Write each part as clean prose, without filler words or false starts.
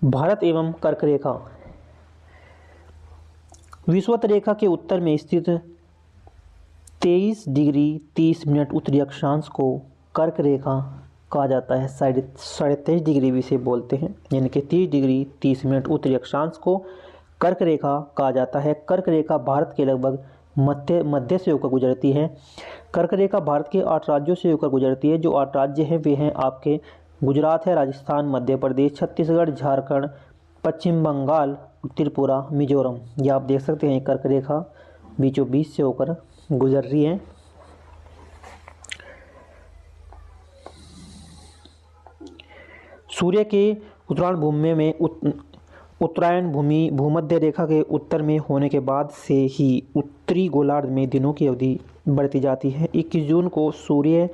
भारत एवं कर्क रेखा। विषुवत रेखा के उत्तर में स्थित 23 डिग्री 30 मिनट उत्तरी अक्षांश को कर्क रेखा कहा जाता है। 23.5 डिग्री भी से बोलते हैं, यानी कि 30 डिग्री 30 मिनट उत्तरी अक्षांश को कर्क रेखा कहा जाता है। कर्क रेखा भारत के लगभग मध्य से होकर गुजरती है। कर्क रेखा भारत के 8 राज्यों से होकर गुजरती है। जो 8 राज्य हैं वे हैं आपके गुजरात है, राजस्थान, मध्य प्रदेश, छत्तीसगढ़, झारखंड, पश्चिम बंगाल, त्रिपुरा, मिजोरम। ये आप देख सकते हैं कर्क रेखा बीचों बीच से होकर गुजर रही है। सूर्य के उत्तरायण भूमि में उत्तरायण भूमध्य रेखा के उत्तर में होने के बाद से ही उत्तरी गोलार्ध में दिनों की अवधि बढ़ती जाती है। 21 जून को सूर्य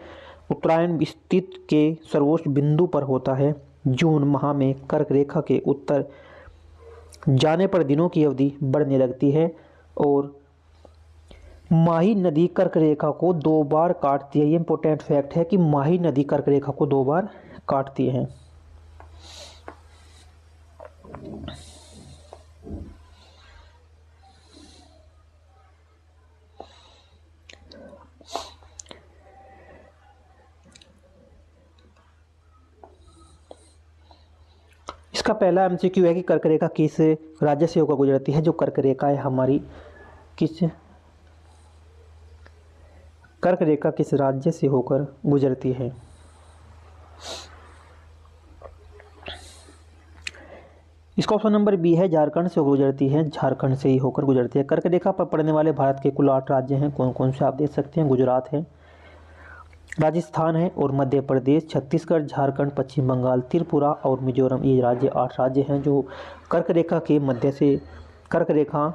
उत्तरायण स्थित के सर्वोच्च बिंदु पर होता है। जून माह में कर्क रेखा के उत्तर जाने पर दिनों की अवधि बढ़ने लगती है और माही नदी कर्क रेखा को 2 बार काटती है। ये इंपॉर्टेंट फैक्ट है कि माही नदी कर्क रेखा को 2 बार काटती है। इसका पहला एमसीक्यू है कि कर्क रेखा किस राज्य से होकर गुजरती है। जो कर्क रेखा है हमारी कर्क रेखा किस राज्य से होकर गुजरती है। इसका ऑप्शन नंबर बी है, झारखंड से गुजरती है। झारखंड से ही होकर गुजरती है। कर्क रेखा पर पड़ने वाले भारत के कुल 8 राज्य हैं। कौन कौन से आप देख सकते हैं। गुजरात है, राजस्थान है और मध्य प्रदेश, छत्तीसगढ़, झारखंड, पश्चिम बंगाल, त्रिपुरा और मिजोरम। ये 8 राज्य हैं जो कर्क रेखा के मध्य से कर्क रेखा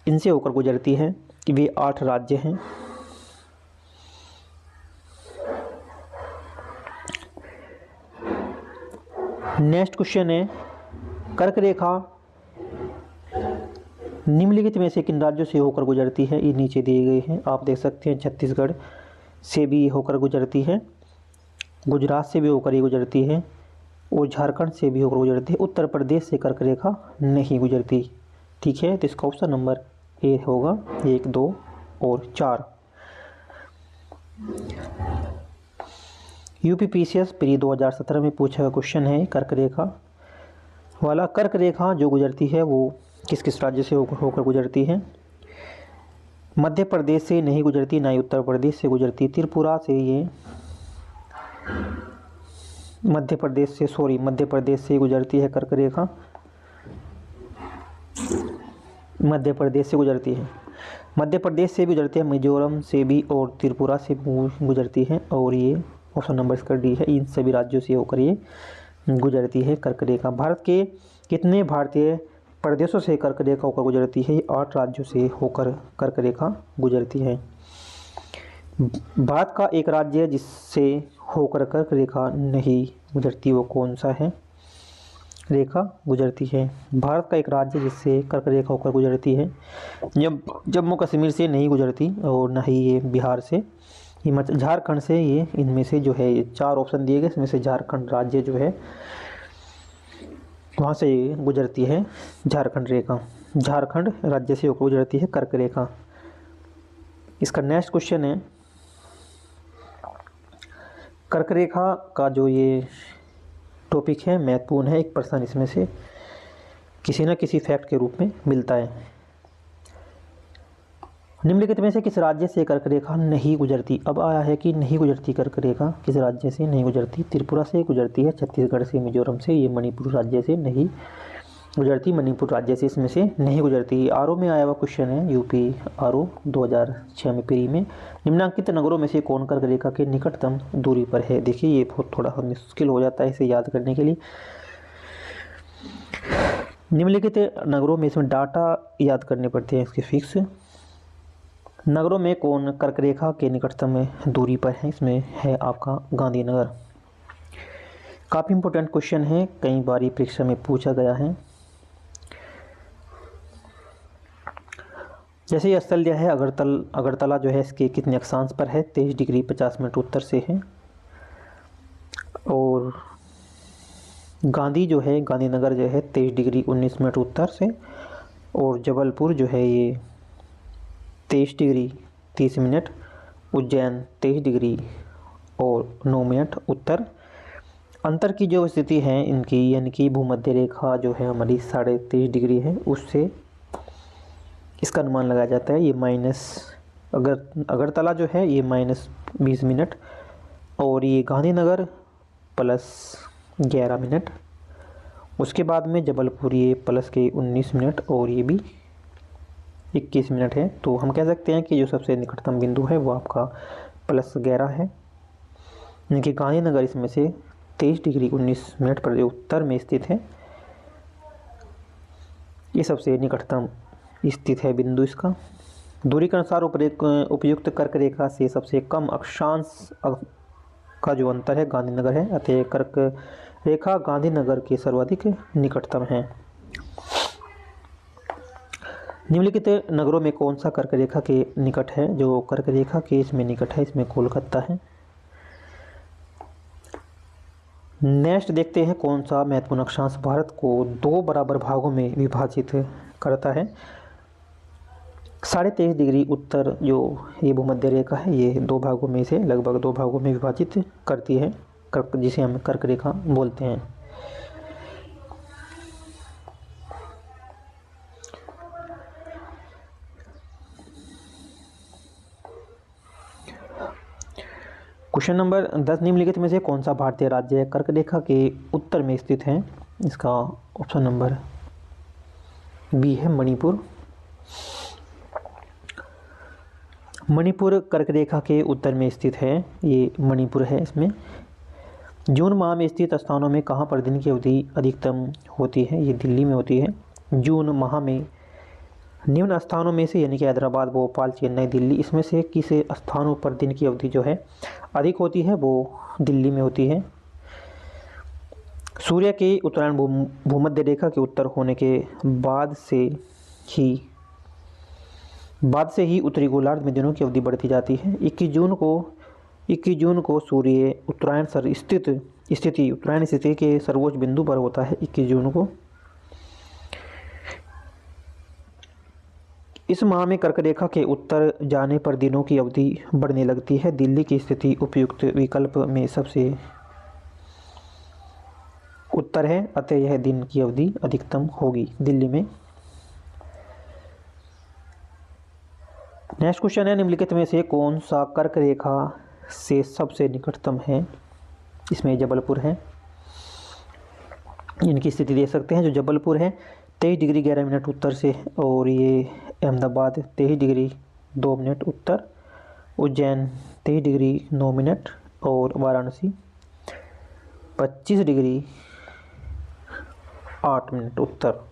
इनसे होकर गुजरती है। कि वे 8 राज्य हैं। नेक्स्ट क्वेश्चन है, कर्क रेखा निम्नलिखित में से किन राज्यों से होकर गुजरती है। ये नीचे दिए गए हैं, आप देख सकते हैं। छत्तीसगढ़ से भी होकर गुजरती है, गुजरात से भी होकर ये गुजरती है और झारखंड से भी होकर गुजरती है। उत्तर प्रदेश से कर्क रेखा नहीं गुजरती। ठीक है, तो इसका ऑप्शन नंबर ए होगा। 1, 2 और 4। यूपीपीसीएस प्री 2017 में पूछा हुआ क्वेश्चन है कर्क रेखा वाला। कर्क रेखा जो गुजरती है वो किस किस राज्य से होकर गुजरती है। मध्य प्रदेश से नहीं गुजरती, ना ही उत्तर प्रदेश से गुजरती। त्रिपुरा से ये मध्य प्रदेश से गुजरती है कर्क रेखा। मध्य प्रदेश से गुजरती है, मध्य प्रदेश से भी गुजरती है, मिजोरम से भी और त्रिपुरा से गुजरती है। और ये ऑप्शन नंबर इसका डी है। इन सभी राज्यों से होकर ये गुजरती है कर्क रेखा। भारत के कितने भारतीय प्रदेशों से कर्क रेखा होकर गुजरती है। 8 राज्यों से होकर कर्क रेखा गुजरती है। भारत का एक राज्य जिससे होकर कर्क रेखा नहीं गुजरती, वो कौन सा है। रेखा गुजरती है, भारत का एक राज्य जिससे कर्क रेखा होकर गुजरती है। जम्मू कश्मीर से नहीं गुजरती और न ही ये बिहार से, हिमाचल, झारखंड से। ये इनमें से जो है 4 ऑप्शन दिए गए, इसमें से झारखंड राज्य जो है वहाँ से गुजरती है झारखंड रेखा। झारखंड राज्य से होकर गुजरती है कर्क रेखा। इसका नेक्स्ट क्वेश्चन है, कर्क रेखा का जो ये टॉपिक है महत्वपूर्ण है। एक प्रश्न इसमें से किसी न किसी फैक्ट के रूप में मिलता है। निम्नलिखित में से किस राज्य से कर्क रेखा नहीं गुजरती। अब आया है कि नहीं गुजरती कर्क रेखा किस राज्य से नहीं गुजरती। त्रिपुरा से गुजरती है, छत्तीसगढ़ से, मिजोरम से। ये मणिपुर राज्य से नहीं गुजरती, मणिपुर राज्य से इसमें से नहीं गुजरती। आरओ में आया हुआ क्वेश्चन है, यूपी आरओ 2006 में प्री में। निम्नांकित नगरों में से कौन कर्क रेखा के निकटतम दूरी पर है। देखिए ये बहुत थोड़ा मुश्किल हो जाता है इसे याद करने के लिए। निम्नलिखित नगरों में इसमें डाटा याद करने पड़ते हैं इसके फिक्स। नगरों में कौन कर्क रेखा के निकटतम दूरी पर है। इसमें है आपका गांधीनगर। काफ़ी इंपॉर्टेंट क्वेश्चन है, कई बार परीक्षा में पूछा गया है। जैसे ये स्थल है अगरतला जो है इसके कितने अक्षांश पर है। 23 डिग्री 50 मिनट उत्तर से है। और गांधी जो है, गांधीनगर जो है 23 डिग्री 19 मिनट उत्तर से, और जबलपुर जो है ये 23 डिग्री 30 मिनट, उज्जैन 23 डिग्री और 9 मिनट उत्तर। अंतर की जो स्थिति है इनकी, यानी कि भूमध्य रेखा जो है हमारी 23.5 डिग्री है, उससे इसका अनुमान लगाया जाता है। ये अगरतला जो है ये -20 मिनट, और ये गांधीनगर +11 मिनट। उसके बाद में जबलपुर ये +19 मिनट, और ये भी 21 मिनट है। तो हम कह सकते हैं कि जो सबसे निकटतम बिंदु है वो आपका +11 है, यानी कि गांधीनगर इसमें से 23 डिग्री 19 मिनट पर जो उत्तर में स्थित है, ये सबसे निकटतम स्थित है बिंदु इसका। दूरी के अनुसार उपयुक्त कर्क रेखा से सबसे कम अक्षांश का जो अंतर है गांधीनगर है, अतः कर्क रेखा गांधीनगर के सर्वाधिक निकटतम है। निम्नलिखित नगरों में कौन सा कर्क रेखा के निकट है? जो कर्क रेखा के इसमें निकट है इसमें कोलकाता है। नेक्स्ट देखते हैं कौन सा महत्वपूर्ण अक्षांश भारत को 2 बराबर भागों में विभाजित करता है। 23.5 डिग्री उत्तर जो ये भूमध्य रेखा है ये 2 भागों में से लगभग 2 भागों में विभाजित करती है, कर्क, जिसे हम कर्क रेखा बोलते हैं। क्वेश्चन नंबर 10, निम्नलिखित में से कौन सा भारतीय राज्य कर्क रेखा के उत्तर में स्थित है? इसका ऑप्शन नंबर बी है मणिपुर। मणिपुर कर्क रेखा के उत्तर में स्थित है, ये मणिपुर है। इसमें जून माह में स्थित स्थानों में कहाँ पर दिन की अवधि अधिकतम होती है? ये दिल्ली में होती है। जून माह में निम्न स्थानों में से, यानी कि हैदराबाद, भोपाल, चेन्नई, दिल्ली, इसमें से किस स्थानों पर दिन की अवधि जो है अधिक होती है? वो दिल्ली में होती है। सूर्य के उत्तरायण भूमध्य रेखा के उत्तर होने के बाद से ही उत्तरी गोलार्ध में दिनों की अवधि बढ़ती जाती है। 21 जून को सूर्य उत्तरायण स्थिति के सर्वोच्च बिंदु पर होता है। 21 जून को इस माह में कर्क रेखा के उत्तर जाने पर दिनों की अवधि बढ़ने लगती है। दिल्ली की स्थिति उपयुक्त विकल्प में सबसे उत्तर है, अतः यह दिन की अवधि अधिकतम होगी दिल्ली में। नेक्स्ट क्वेश्चन है, निम्नलिखित में से कौन सा कर्क रेखा से सबसे निकटतम है? इसमें जबलपुर है। इनकी स्थिति देख सकते हैं। जो जबलपुर है 23 डिग्री 11 मिनट उत्तर से, और ये अहमदाबाद 23 डिग्री 2 मिनट उत्तर, उज्जैन 23 डिग्री 9 मिनट, और वाराणसी 25 डिग्री 8 मिनट उत्तर।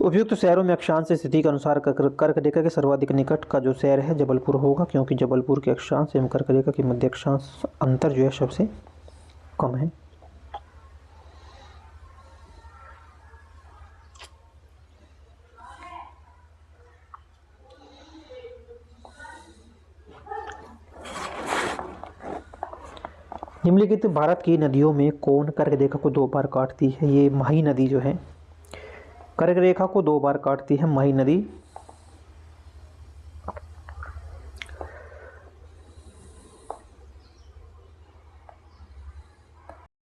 उपयुक्त शहरों में अक्षांश स्थिति के अनुसार कर्क रेखा के सर्वाधिक निकट का जो शहर है जबलपुर होगा, क्योंकि जबलपुर के अक्षांश एवं कर्क रेखा के मध्य अक्षांश अंतर जो है सबसे कम है। निम्नलिखित भारत की नदियों में कौन कर्क रेखा को 2 बार काटती है? ये माही नदी जो है कर्क रेखा को 2 बार काटती है, माही नदी।